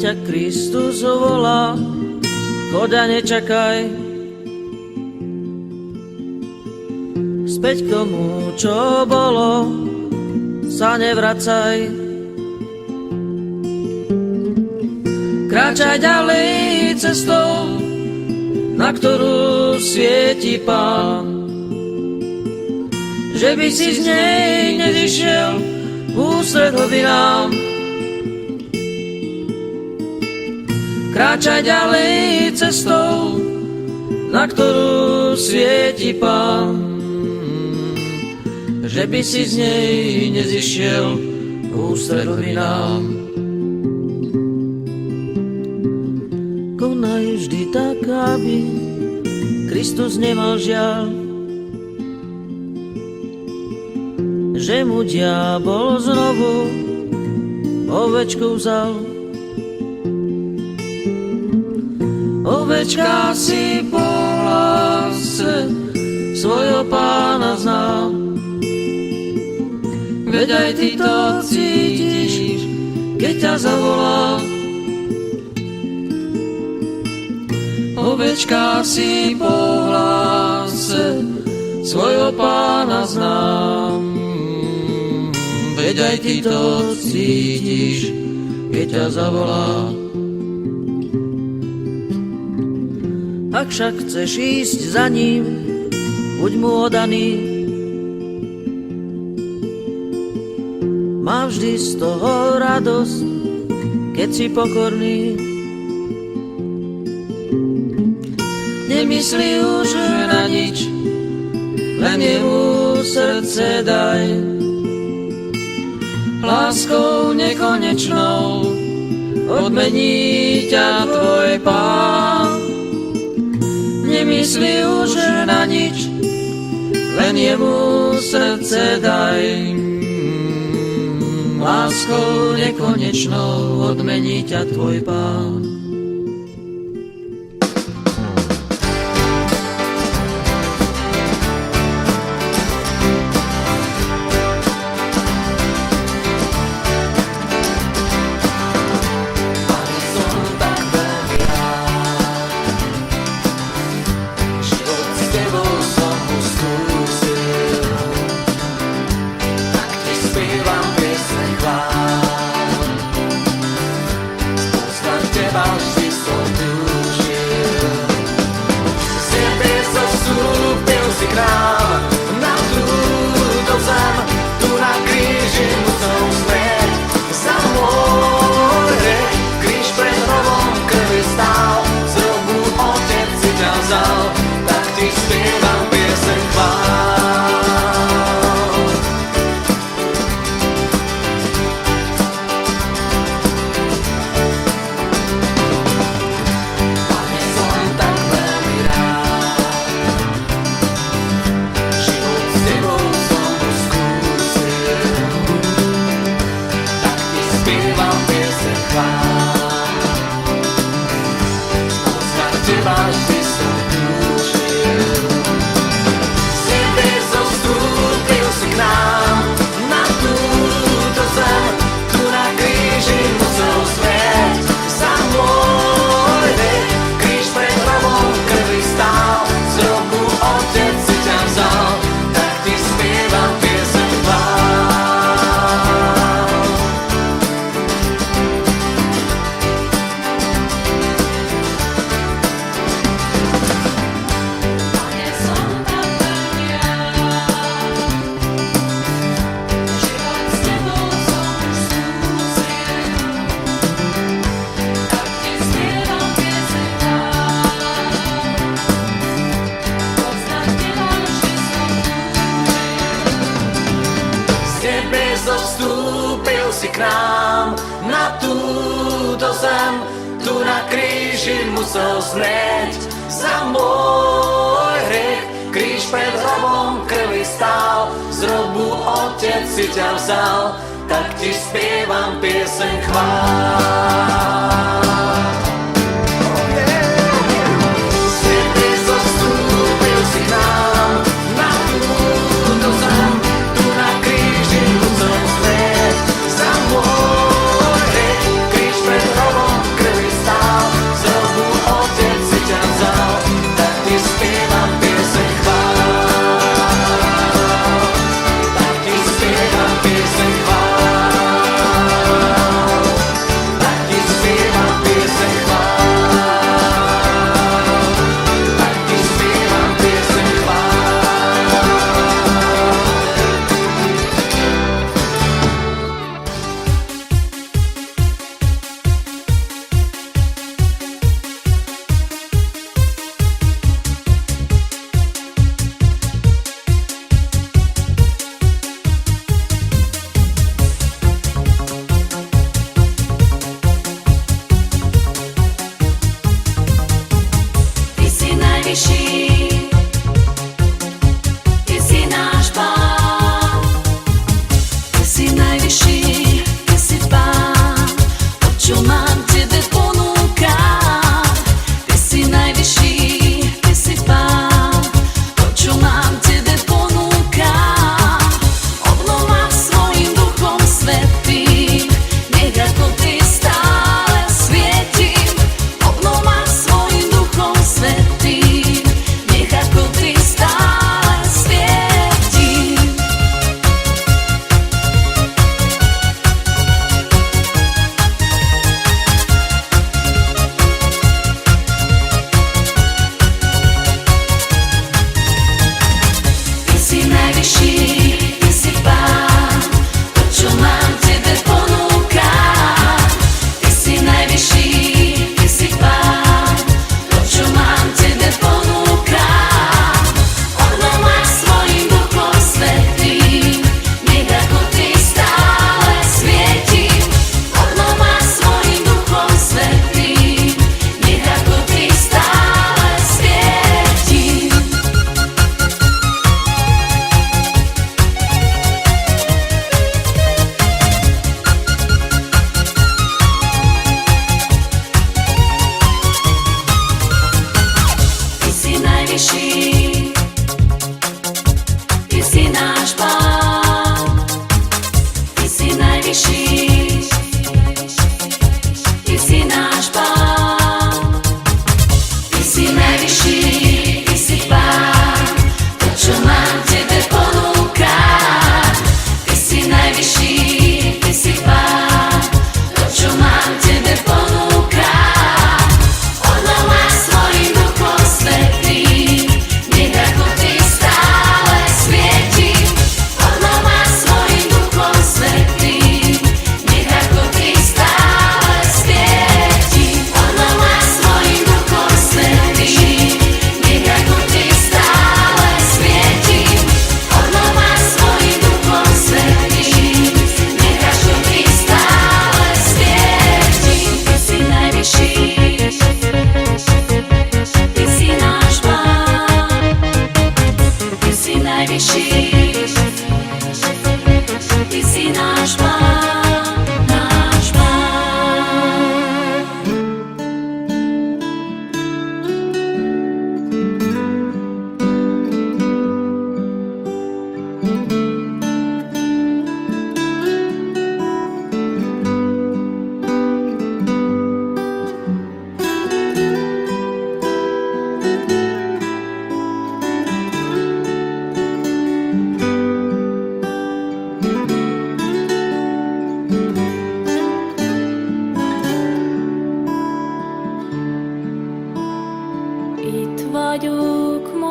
ťa Kristus volá, choď a nečakaj. Späť k tomu, čo bolo, sa nevracaj. Kráčaj ďalej cestou, na ktorú svieti Pán. Že by si z nej nezišiel v ústred hlbinám. Kráčaj ďalej cestou, na ktorú svieti Pán. Že by si z nej nezišiel v ústred hlbinám. Konaj vždy tak, aby Kristus nemal žiaľ, že mu diabol znovu ovečku vzal. Ovečka si po hlase svojho Pána zná, veď aj ty to cítiš, keď ťa zavolá. Ovečka si po hlase svojho Pána zná, veď aj ty to cítiš, keď ťa zavolá. Ak však chceš ísť za ním, buď mu oddaný. Má vždy z toho radosť, keď si pokorný. Nemyslí už na nič, len jemu srdce daj. Láskou nekonečnou odmení ťa tvoj Pán. Nemyslí už na nič, len jemu srdce daj. Láskou nekonečnou odmení ťa tvoj Pán. Zostúpil si k nám na túto zem, tu na kríži musel znieť za môj hriech. Kríž pred hrobom krvi stál, z hrobu Otec si ťa vzal, tak ti spievam pieseň chvál. Zostúpil si k nám na túto zem, tu na kríži musel znieť za môj hriech. Kríž pred hrobom krvi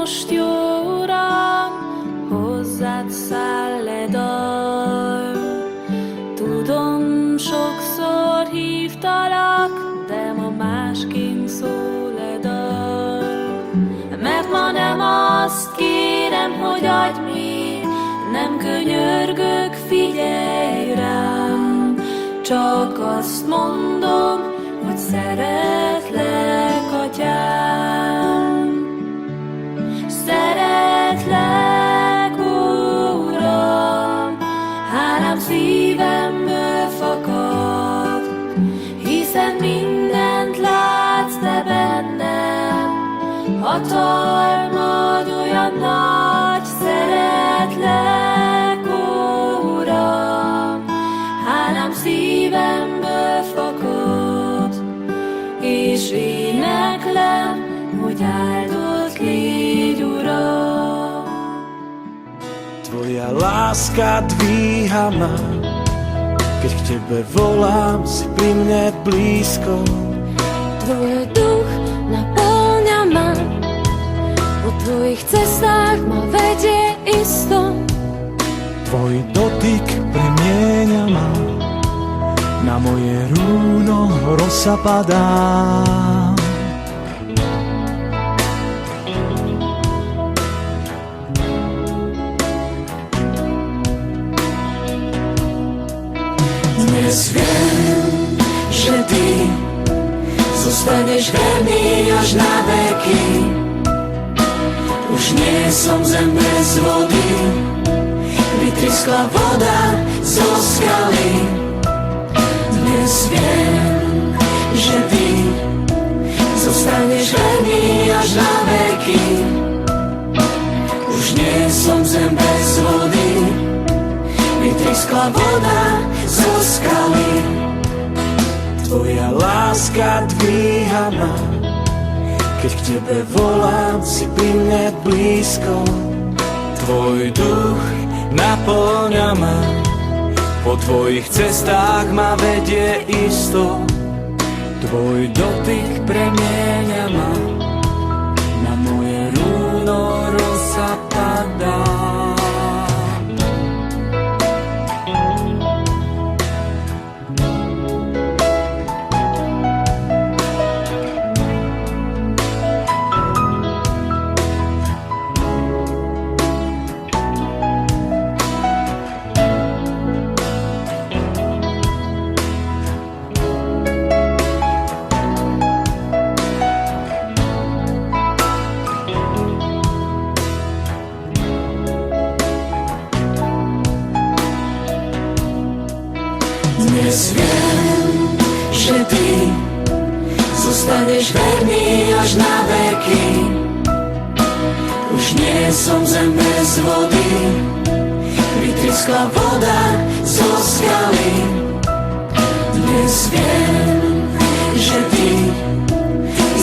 most, jó Uram, hozzád száll e dal. Tudom, sokszor hívtalak, de ma másként szól e dal. Mert ma nem azt kérem, hogy adj még, nem könyörgök, figyelj rám, csak azt mondom, hogy szeretlek, Atyám. Szeretlek, Uram, hálám szívemből fakad, hiszen mindent látsz te bennem, hatalmad olyan nagy. Szeretlek, Uram, hálám szívemből fakad, és éneklem, hogy áldott légy, Uram. Tvoja láska dvíha ma, keď k tebe volám, si pri mne blízko. Tvoj duch naplňa ma, po tvojich cestách ma vedie isto. Tvoj dotyk premieňa ma, na moje rúno rosa padá. Dnes viem, že ty zostaneš verný až na veky. Už nie som zem bez vody, vytryskla voda zo skaly. Dnes viem, že ty zostaneš verný až na veky. Už nie som zem bez vody, vytryskla voda zo skaly. Tvoja láska dvíha ma, keď k tebe volám, si pri mne blízko. Tvoj duch naplňa ma, po tvojich cestách ma vedie isto. Tvoj dotyk premieňa ma, na moje rúno rosa padá. Dnes viem, že ty zostaneš verný až na veky. Už nie som zem bez vody, vytryskla voda zo skaly. Dnes viem, že ty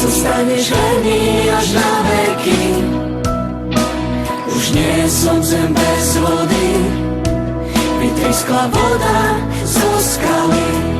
zostaneš verný až na veky. Už nie som zem bez vody, vytryskla voda zo skaly.